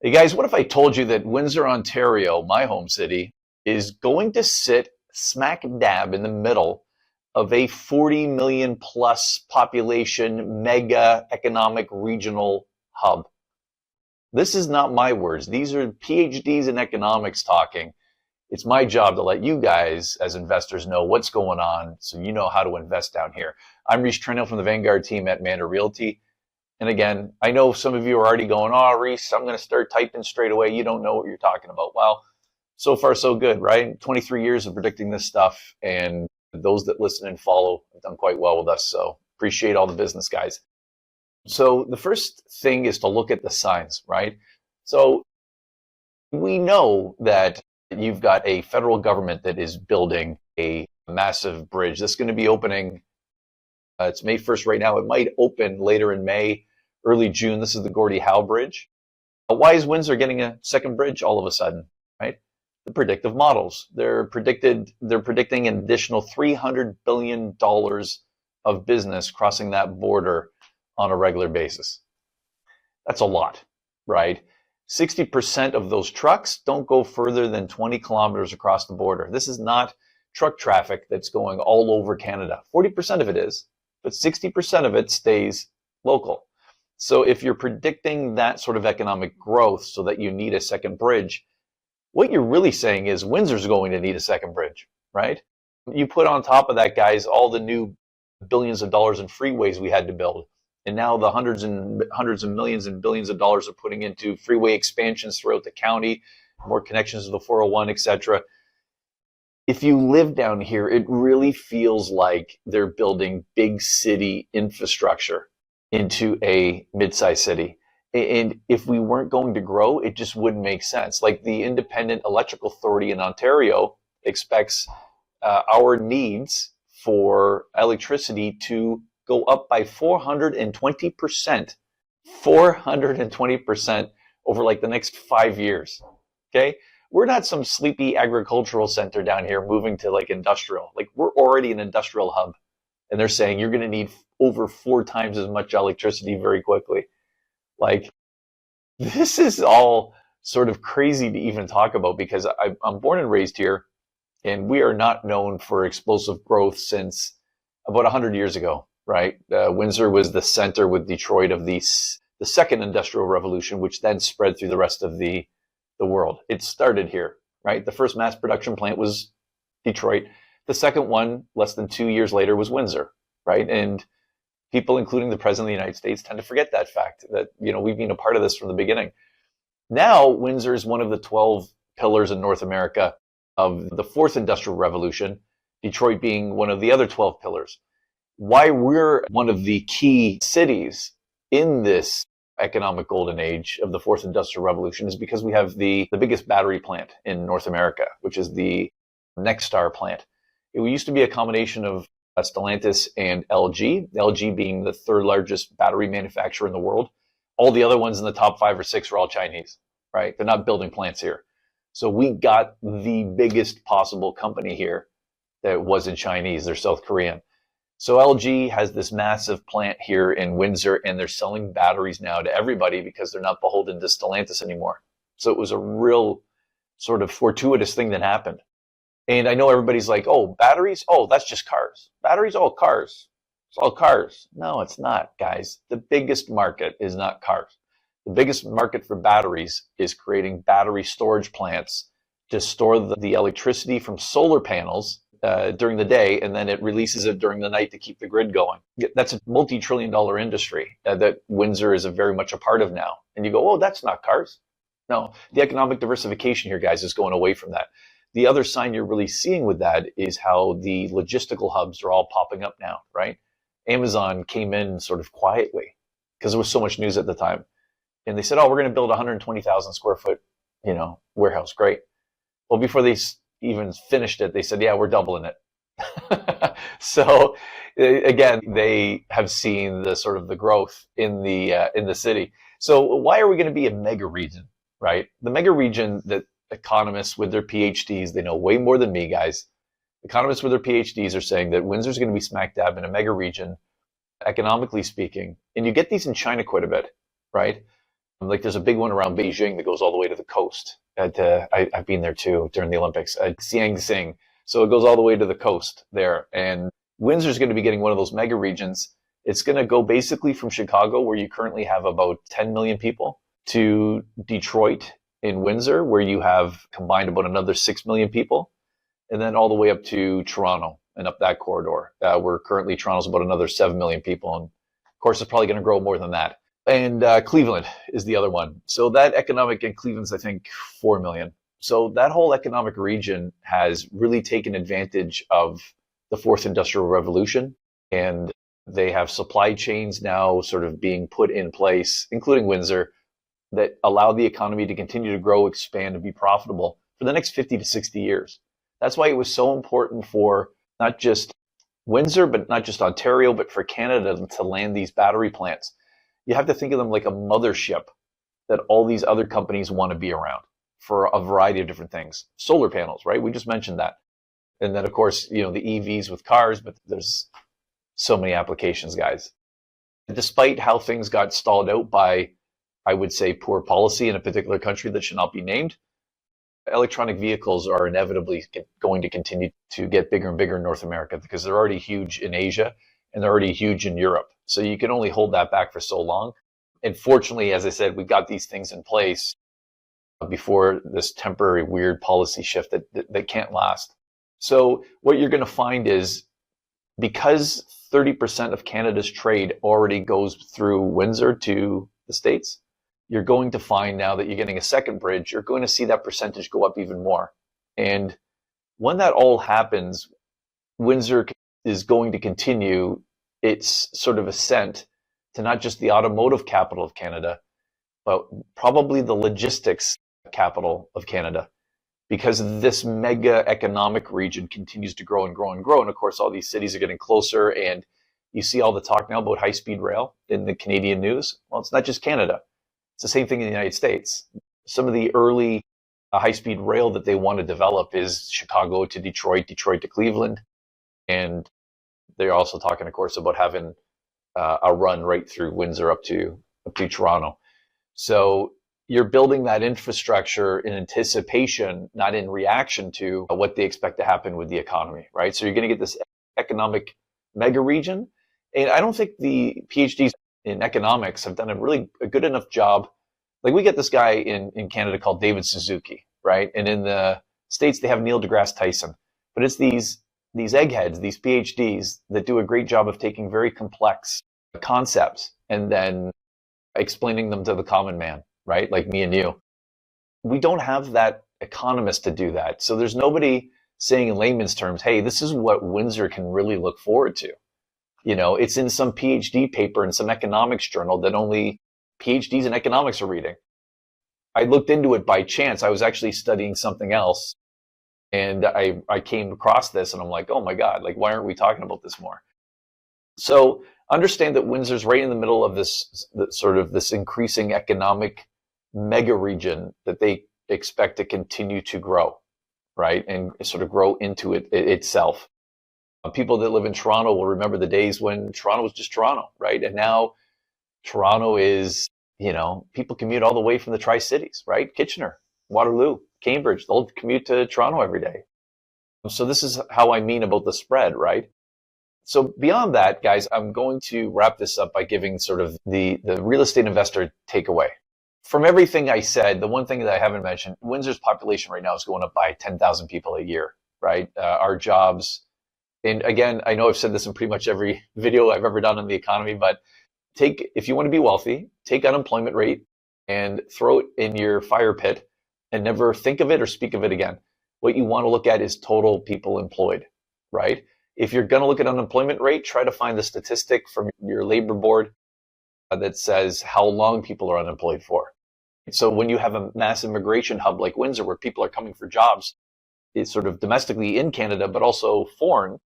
Hey guys, what if I told you that Windsor, Ontario, my home city, is going to sit smack dab in the middle of a 40 million plus population mega economic regional hub? This is not my words. These are PhDs in economics talking. It's my job to let you guys, as investors, know what's going on so you know how to invest down here. I'm Rhys Trenhaile from the Vanguard team at Manor Realty. And again, I know some of you are already going, oh, Rhys, I'm going to start typing straight away. You don't know what you're talking about. Well, so far, so good, right? 23 years of predicting this stuff. And those that listen and follow have done quite well with us. So appreciate all the business guys. So the first thing is to look at the signs, right? So we know that you've got a federal government that is building a massive bridge. That's going to be opening. It's May 1st right now. It might open later in May, early June. This is the Gordie Howe Bridge. Why is Windsor getting a second bridge all of a sudden, right? The predictive models. They're predicting an additional $300 billion of business crossing that border on a regular basis. That's a lot, right? 60% of those trucks don't go further than 20 kilometers across the border. This is not truck traffic that's going all over Canada. 40% of it is, but 60% of it stays local. So if you're predicting that sort of economic growth so that you need a second bridge, what you're really saying is Windsor's going to need a second bridge, right? You put on top of that, guys, all the new billions of dollars in freeways we had to build. And now the hundreds of millions and billions of dollars are putting into freeway expansions throughout the county, more connections to the 401, etc. If you live down here, it really feels like they're building big city infrastructure into a mid-sized city. And if we weren't going to grow, it just wouldn't make sense. Like the Independent Electrical Authority in Ontario expects our needs for electricity to go up by 420%. 420% over like the next 5 years. Okay? We're not some sleepy agricultural center down here moving to like industrial. Like we're already an industrial hub. And they're saying you're going to need over 4 times as much electricity very quickly. Like, this is all sort of crazy to even talk about because I'm born and raised here, and we are not known for explosive growth since about 100 years ago, right? Windsor was the center with Detroit of the second industrial revolution, which then spread through the rest of the world. It started here, right? The first mass production plant was Detroit. The second one, less than 2 years later, was Windsor, right? And people, including the President of the United States, tend to forget that fact that, you know, we've been a part of this from the beginning. Now, Windsor is one of the 12 pillars in North America of the fourth industrial revolution, Detroit being one of the other 12 pillars. Why we're one of the key cities in this economic golden age of the fourth industrial revolution is because we have the biggest battery plant in North America, which is the NextStar plant. It used to be a combination of Stellantis and LG, LG being the third largest battery manufacturer in the world. All the other ones in the top 5 or 6 are all Chinese, right? They're not building plants here. So we got the biggest possible company here that wasn't Chinese. They're South Korean. So LG has this massive plant here in Windsor, and they're selling batteries now to everybody because they're not beholden to Stellantis anymore. So it was a real sort of fortuitous thing that happened. And I know everybody's like, oh, batteries? Oh, that's just cars. Batteries? Oh, cars. It's all cars. No, it's not, guys. The biggest market is not cars. The biggest market for batteries is creating battery storage plants to store the electricity from solar panels during the day, and then it releases it during the night to keep the grid going. That's a multi-trillion-dollar industry that Windsor is very much a part of now. And you go, oh, that's not cars. No, the economic diversification here, guys, is going away from that. The other sign you're really seeing with that is how the logistical hubs are all popping up now, right? Amazon came in sort of quietly because there was so much news at the time. And they said, oh, we're going to build a 120,000 square foot, warehouse. Great. Well, before they even finished it, they said, yeah, we're doubling it. So again, they have seen the sort of the growth in the city. So why are we going to be a mega region, right? The mega region that economists with their PhDs, they know way more than me, guys. Economists with their PhDs are saying that Windsor's going to be smack dab in a mega region, economically speaking. And you get these in China quite a bit, right? Like there's a big one around Beijing that goes all the way to the coast. I've been there too during the Olympics. Siang Sing. So it goes all the way to the coast there. And Windsor's going to be getting one of those mega regions. It's going to go basically from Chicago, where you currently have about 10 million people, to Detroit in Windsor, where you have combined about another 6 million people, and then all the way up to Toronto and up that corridor, where currently Toronto's about another 7 million people. And of course, it's probably going to grow more than that. And Cleveland is the other one. So that economic, and Cleveland's, I think, 4 million. So that whole economic region has really taken advantage of the fourth industrial revolution. And they have supply chains now sort of being put in place, including Windsor, that allow the economy to continue to grow, expand, and be profitable for the next 50 to 60 years. That's why it was so important for not just Windsor, but not just Ontario, but for Canada to land these battery plants. You have to think of them like a mothership that all these other companies want to be around for a variety of different things. Solar panels, right? We just mentioned that. And then, of course, the EVs with cars, but there's so many applications, guys. Despite how things got stalled out by, I would say, poor policy in a particular country that should not be named, electronic vehicles are inevitably going to continue to get bigger and bigger in North America, because they're already huge in Asia and they're already huge in Europe. So you can only hold that back for so long. And fortunately, as I said, we got these things in place before this temporary weird policy shift that can't last. So what you're going to find is, because 30% of Canada's trade already goes through Windsor to the States, you're going to find now that you're getting a second bridge, you're going to see that percentage go up even more. And when that all happens, Windsor is going to continue its sort of ascent to not just the automotive capital of Canada, but probably the logistics capital of Canada, because this mega economic region continues to grow and grow and grow. And of course, all these cities are getting closer, and you see all the talk now about high-speed rail in the Canadian news. Well, it's not just Canada. It's the same thing in the United States. Some of the early high-speed rail that they want to develop is Chicago to Detroit, Detroit to Cleveland. And they're also talking, of course, about having a run right through Windsor up to Toronto. So you're building that infrastructure in anticipation, not in reaction to what they expect to happen with the economy, right? So you're going to get this economic mega region. And I don't think the PhDs in economics have done a good enough job. Like, we get this guy in Canada called David Suzuki, right? And in the States, they have Neil deGrasse Tyson. But it's these eggheads, these PhDs, that do a great job of taking very complex concepts and then explaining them to the common man, right? Like me and you. We don't have that economist to do that. So there's nobody saying in layman's terms, hey, this is what Windsor can really look forward to. It's in some PhD paper in some economics journal that only PhDs in economics are reading. I looked into it by chance. I was actually studying something else, and I came across this, and I'm like, oh my God, like, why aren't we talking about this more? So understand that Windsor's right in the middle of this increasing economic mega region that they expect to continue to grow, right? And sort of grow into it itself. People that live in Toronto will remember the days when Toronto was just Toronto, right? And now Toronto is, people commute all the way from the Tri-Cities, right? Kitchener, Waterloo, Cambridge, they'll commute to Toronto every day. So this is how I mean about the spread, right? So beyond that, guys, I'm going to wrap this up by giving sort of the real estate investor takeaway. From everything I said, the one thing that I haven't mentioned, Windsor's population right now is going up by 10,000 people a year, right? Our jobs, and again, I know I've said this in pretty much every video I've ever done on the economy, but if you want to be wealthy, take unemployment rate and throw it in your fire pit and never think of it or speak of it again. What you want to look at is total people employed, right? If you're going to look at unemployment rate, try to find the statistic from your labor board that says how long people are unemployed for. So when you have a mass immigration hub like Windsor, where people are coming for jobs, it's sort of domestically in Canada, but also foreign,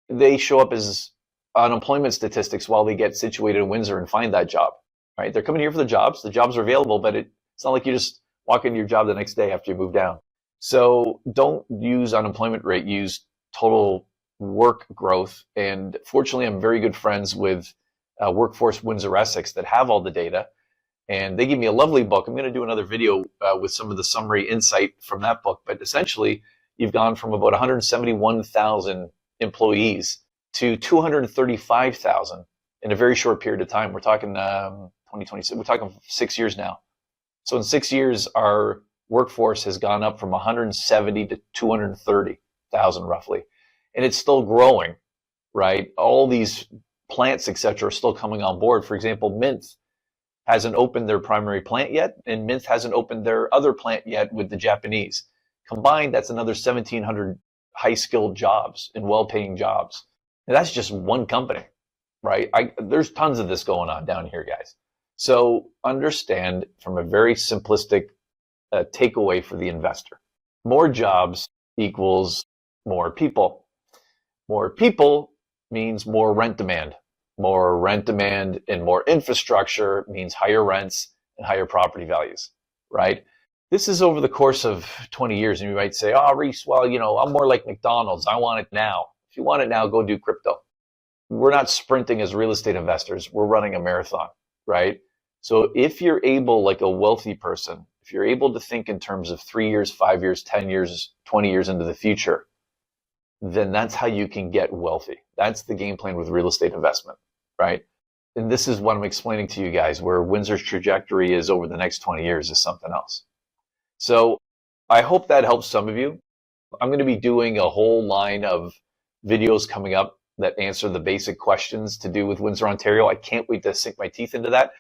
they show up as unemployment statistics while they get situated in Windsor and find that job, right? They're coming here for the jobs are available, but it's not like you just walk into your job the next day after you move down. So don't use unemployment rate, use total work growth. And fortunately, I'm very good friends with Workforce Windsor Essex that have all the data. And they give me a lovely book. I'm going to do another video with some of the summary insight from that book. But essentially, you've gone from about 171,000 employees to 235,000 in a very short period of time. We're talking 2026. We're talking 6 years now. So in 6 years, our workforce has gone up from 170 to 230,000 roughly, and it's still growing, right? All these plants, etc., are still coming on board. For example, Mint hasn't opened their primary plant yet, and Mint hasn't opened their other plant yet with the Japanese. Combined, that's another 1,700 high-skilled jobs and well-paying jobs. And that's just one company, right? There's tons of this going on down here, guys. So understand from a very simplistic takeaway for the investor. More jobs equals more people. More people means more rent demand. More rent demand and more infrastructure means higher rents and higher property values, right? This is over the course of 20 years. And you might say, oh, Rhys, well, I'm more like McDonald's. I want it now. If you want it now, go do crypto. We're not sprinting as real estate investors. We're running a marathon, right? So if you're able, like a wealthy person, if you're able to think in terms of 3 years, 5 years, 10 years, 20 years into the future, then that's how you can get wealthy. That's the game plan with real estate investment, right? And this is what I'm explaining to you guys, where Windsor's trajectory is over the next 20 years is something else. So I hope that helps some of you. I'm going to be doing a whole line of videos coming up that answer the basic questions to do with Windsor, Ontario. I can't wait to sink my teeth into that.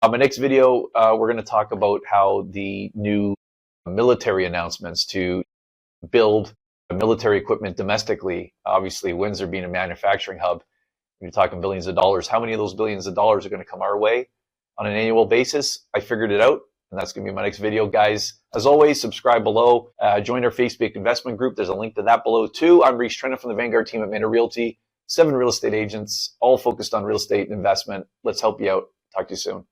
My next video, we're going to talk about how the new military announcements to build military equipment domestically, obviously Windsor being a manufacturing hub, you're talking billions of dollars. How many of those billions of dollars are going to come our way on an annual basis? I figured it out, and that's going to be my next video. Guys, as always, subscribe below. Join our Facebook investment group. There's a link to that below too. I'm Rhys Trenhaile from the Vanguard team at Manor Realty. 7 real estate agents, all focused on real estate investment. Let's help you out. Talk to you soon.